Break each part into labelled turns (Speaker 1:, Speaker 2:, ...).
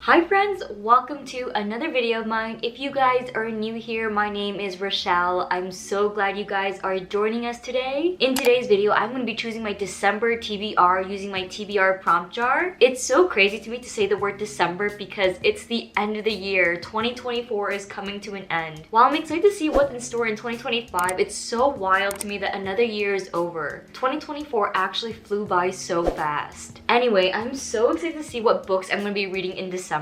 Speaker 1: Hi friends, welcome to another video of mine. If you guys are new here, my name is Rachelle. I'm so glad you guys are joining us today. In today's video, I'm going to be choosing my December TBR using my TBR prompt jar. It's so crazy to me to say the word December because it's the end of the year. 2024 is coming to an end. While I'm excited to see what's in store in 2025, it's so wild to me that another year is over. 2024 actually flew by so fast. Anyway, I'm so excited to see what books I'm going to be reading in December.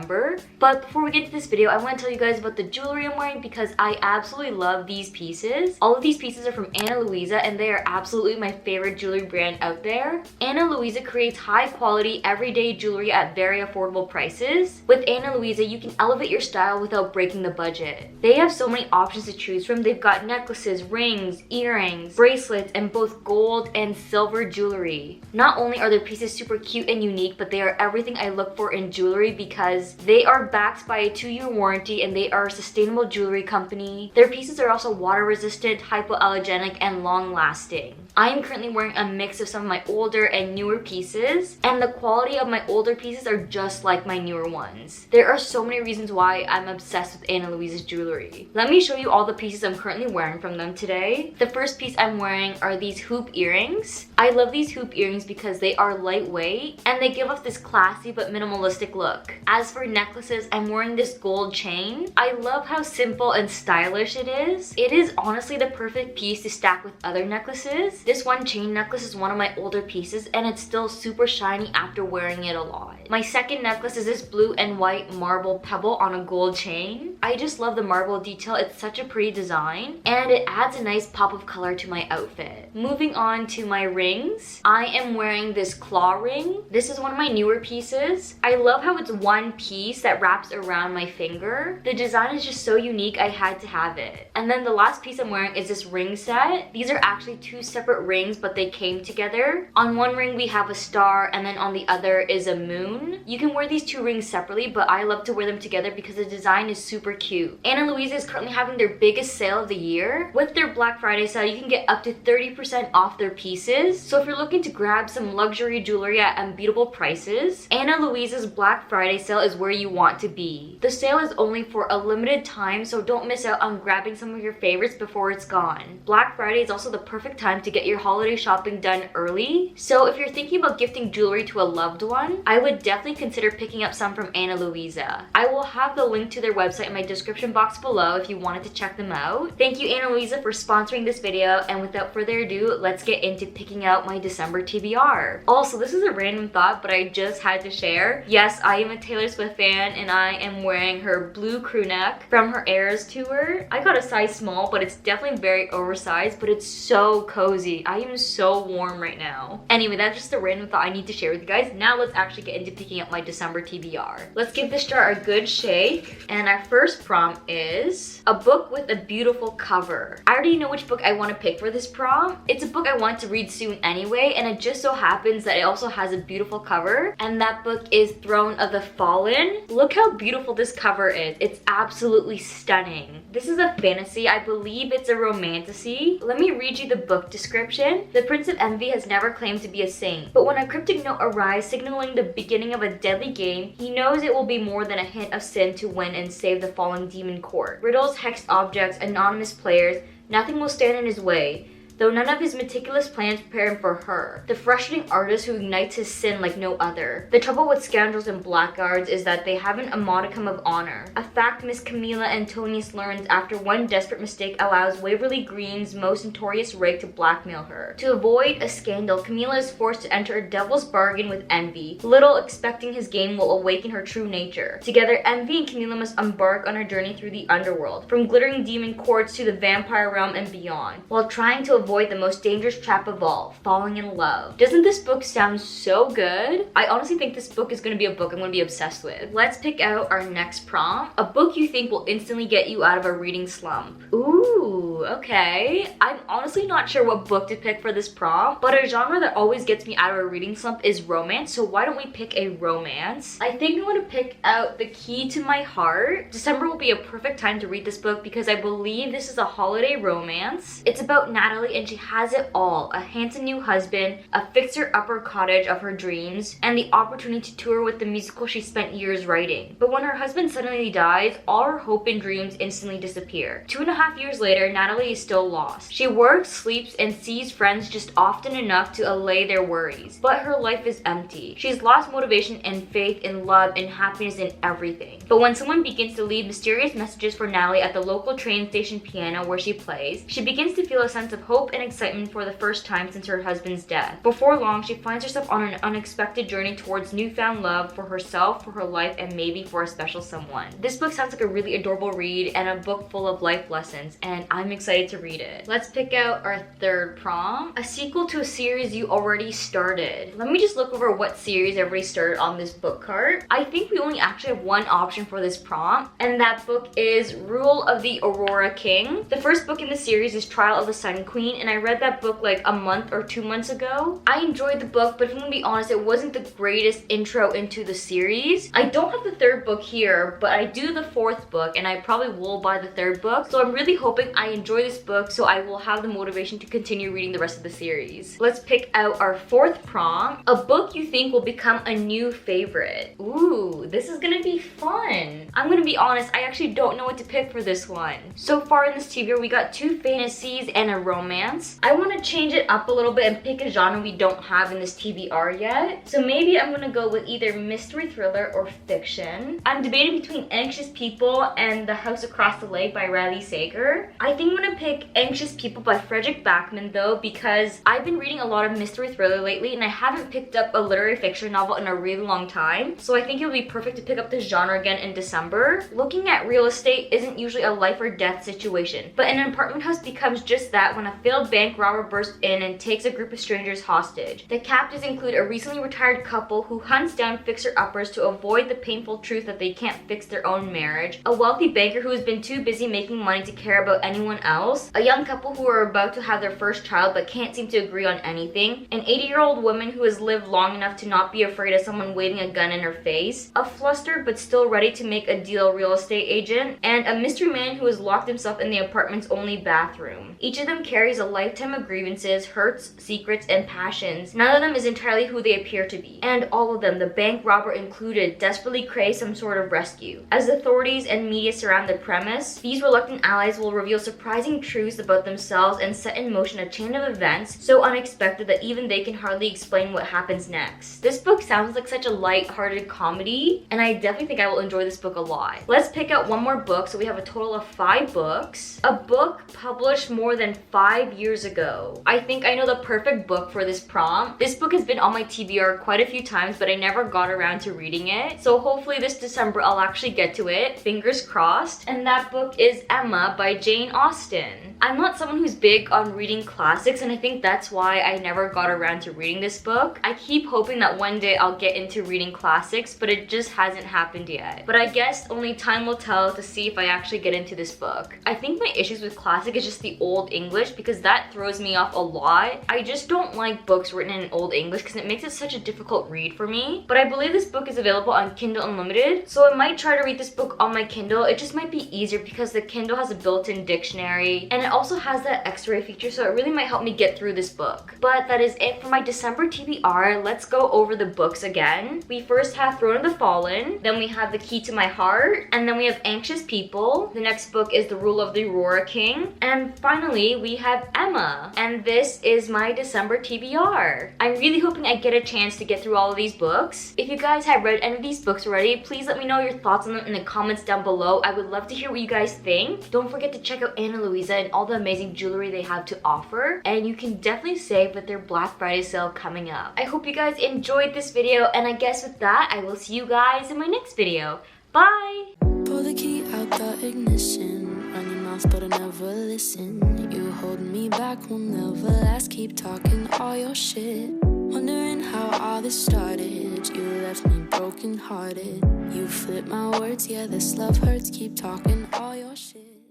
Speaker 1: But before we get to this video, I want to tell you guys about the jewelry I'm wearing because I absolutely love these pieces. All of these pieces are from Ana Luisa and they are absolutely my favorite jewelry brand out there. Ana Luisa creates high quality, everyday jewelry at very affordable prices. With Ana Luisa, you can elevate your style without breaking the budget. They have so many options to choose from. They've got necklaces, rings, earrings, bracelets, and both gold and silver jewelry. Not only are their pieces super cute and unique, but they are everything I look for in jewelry because they are backed by a 2-year warranty and they are a sustainable jewelry company. Their pieces are also water resistant, hypoallergenic, and long lasting. I am currently wearing a mix of some of my older and newer pieces, and the quality of my older pieces are just like my newer ones. There are so many reasons why I'm obsessed with Ana Luisa's jewelry. Let me show you all the pieces I'm currently wearing from them today. The first piece I'm wearing are these hoop earrings. I love these hoop earrings because they are lightweight and they give off this classy but minimalistic look. As for necklaces, I'm wearing this gold chain. I love how simple and stylish it is. It is honestly the perfect piece to stack with other necklaces. This one chain necklace is one of my older pieces and it's still super shiny after wearing it a lot. My second necklace is this blue and white marble pebble on a gold chain. I just love the marble detail. It's such a pretty design and it adds a nice pop of color to my outfit. Moving on to my rings, I am wearing this claw ring. This is one of my newer pieces. I love how it's one piece that wraps around my finger. The design is just so unique, I had to have it. And then the last piece I'm wearing is this ring set. These are actually two separate rings, but they came together. On one ring we have a star and then on the other is a moon. You can wear these two rings separately, but I love to wear them together because the design is super cute. Ana Luisa is currently having their biggest sale of the year. With their Black Friday sale, you can get up to 30% off their pieces. So if you're looking to grab some luxury jewelry at unbeatable prices, Ana Luisa's Black Friday sale is where you want to be. The sale is only for a limited time, so don't miss out on grabbing some of your favorites before it's gone. Black Friday is also the perfect time to get your holiday shopping done early. So if you're thinking about gifting jewelry to a loved one, I would definitely consider picking up some from Ana Luisa. I will have the link to their website in my description box below if you wanted to check them out. Thank you Ana Luisa for sponsoring this video, and without further ado, let's get into picking out my December TBR. Also, this is a random thought, but I just had to share. Yes, I am a Taylor Swift fan and I am wearing her blue crew neck from her Eras tour. I got a size small, but it's definitely very oversized, but it's so cozy. I am so warm right now. Anyway, that's just a random thought I need to share with you guys. Now let's actually get into picking up my December TBR. Let's give this jar a good shake. And our first prompt is a book with a beautiful cover. I already know which book I want to pick for this prompt. It's a book I want to read soon anyway, and it just so happens that it also has a beautiful cover, and that book is Throne of the Fallen. Look how beautiful this cover is. It's absolutely stunning. This is a fantasy. I believe it's a romantasy. Let me read you the book description. The Prince of Envy has never claimed to be a saint, but when a cryptic note arrives signaling the beginning of a deadly game, he knows it will be more than a hint of sin to win and save the fallen demon court. Riddles, hexed objects, anonymous players, nothing will stand in his way. Though none of his meticulous plans prepare him for her, the frustrating artist who ignites his sin like no other. The trouble with scoundrels and blackguards is that they haven't a modicum of honor. A fact Miss Camilla Antonius learns after one desperate mistake allows Waverly Green's most notorious rake to blackmail her. To avoid a scandal, Camilla is forced to enter a devil's bargain with Envy, little expecting his game will awaken her true nature. Together, Envy and Camilla must embark on a journey through the underworld, from glittering demon courts to the vampire realm and beyond, while trying to avoid the most dangerous trap of all, falling in love. Doesn't this book sound so good? I honestly think this book is going to be a book I'm going to be obsessed with. Let's pick out our next prompt. A book you think will instantly get you out of a reading slump. Ooh, okay. I'm honestly not sure what book to pick for this prompt, but a genre that always gets me out of a reading slump is romance, so why don't we pick a romance? I think I'm going to pick out The Key to My Heart. December will be a perfect time to read this book because I believe this is a holiday romance. It's about Natalie and she has it all: a handsome new husband, a fixer-upper cottage of her dreams, and the opportunity to tour with the musical she spent years writing. But when her husband suddenly dies, all her hope and dreams instantly disappear. 2.5 years later, Natalie is still lost. She works, sleeps, and sees friends just often enough to allay their worries. But her life is empty. She's lost motivation and faith in love and happiness in everything. But when someone begins to leave mysterious messages for Natalie at the local train station piano where she plays, she begins to feel a sense of hope and excitement for the first time since her husband's death. Before long, she finds herself on an unexpected journey towards newfound love for herself, for her life, and maybe for a special someone. This book sounds like a really adorable read and a book full of life lessons, and I'm excited to read it. Let's pick out our third prompt. A sequel to a series you already started. Let me just look over what series everybody started on this book cart. I think we only actually have one option for this prompt, and that book is Rule of the Aurora King. The first book in the series is Trial of the Sun Queen, and I read that book like a month or 2 months ago. I enjoyed the book, but if I'm gonna be honest, it wasn't the greatest intro into the series. I don't have the third book here, but I do the fourth book, and I probably will buy the third book. So I'm really hoping I enjoy this book so I will have the motivation to continue reading the rest of the series. Let's pick out our fourth prompt. A book you think will become a new favorite. Ooh, this is gonna be fun. I'm gonna be honest, I actually don't know what to pick for this one. So far in this TBR, we got 2 fantasies and a romance. I want to change it up a little bit and pick a genre we don't have in this TBR yet. So maybe I'm gonna go with either mystery thriller or fiction. I'm debating between Anxious People and The House Across the Lake by Riley Sager. I think I'm gonna pick Anxious People by Frederick Backman though, because I've been reading a lot of mystery thriller lately and I haven't picked up a literary fiction novel in a really long time. So I think it would be perfect to pick up this genre again in December. Looking at real estate isn't usually a life or death situation, but an apartment house becomes just that when a failed bank robber bursts in and takes a group of strangers hostage. The captives include a recently retired couple who hunts down fixer-uppers to avoid the painful truth that they can't fix their own marriage, a wealthy banker who has been too busy making money to care about anyone else, a young couple who are about to have their first child but can't seem to agree on anything, an 80-year-old woman who has lived long enough to not be afraid of someone waving a gun in her face, a flustered but still ready to make a deal real estate agent, and a mystery man who has locked himself in the apartment's only bathroom. Each of them carries a lifetime of grievances, hurts, secrets, and passions. None of them is entirely who they appear to be. And all of them, the bank robber included, desperately crave some sort of rescue. As authorities and media surround the premise, these reluctant allies will reveal surprising truths about themselves and set in motion a chain of events so unexpected that even they can hardly explain what happens next. This book sounds like such a light-hearted comedy, and I definitely think I will enjoy this book a lot. Let's pick out one more book, so we have a total of 5 books. A book published more than 5 years ago. I think I know the perfect book for this prompt. This book has been on my TBR quite a few times, but I never got around to reading it. So hopefully this December I'll actually get to it. Fingers crossed. And that book is Emma by Jane Austen. I'm not someone who's big on reading classics, and I think that's why I never got around to reading this book. I keep hoping that one day I'll get into reading classics, but it just hasn't happened yet. But I guess only time will tell to see if I actually get into this book. I think my issues with classic is just the Old English, because that throws me off a lot. I just don't like books written in Old English because it makes it such a difficult read for me. But I believe this book is available on Kindle Unlimited, so I might try to read this book on my Kindle. It just might be easier because the Kindle has a built-in dictionary, and it also has that X-ray feature, so it really might help me get through this book. But that is it for my December TBR. Let's go over the books again. We first have Throne of the Fallen, then we have The Key to My Heart, and then we have Anxious People. The next book is The Rule of the Aurora King, and finally we have Emma. And this is my December TBR. I'm really hoping I get a chance to get through all of these books. If you guys have read any of these books already, please let me know your thoughts on them in the comments down below. I would love to hear what you guys think. Don't forget to check out Ana Luisa and all the amazing jewelry they have to offer, and you can definitely save with their Black Friday sale coming up. I hope you guys enjoyed this video, and I guess with that, I will see you guys in my next video. Bye!
Speaker 2: Pull the key out the ignition, run your mouth but I never listen. You hold me back, will never last, keep talking all your shit. Wondering how all this started, you left me broken hearted. You flip my words, yeah this love hurts, keep talking all your shit.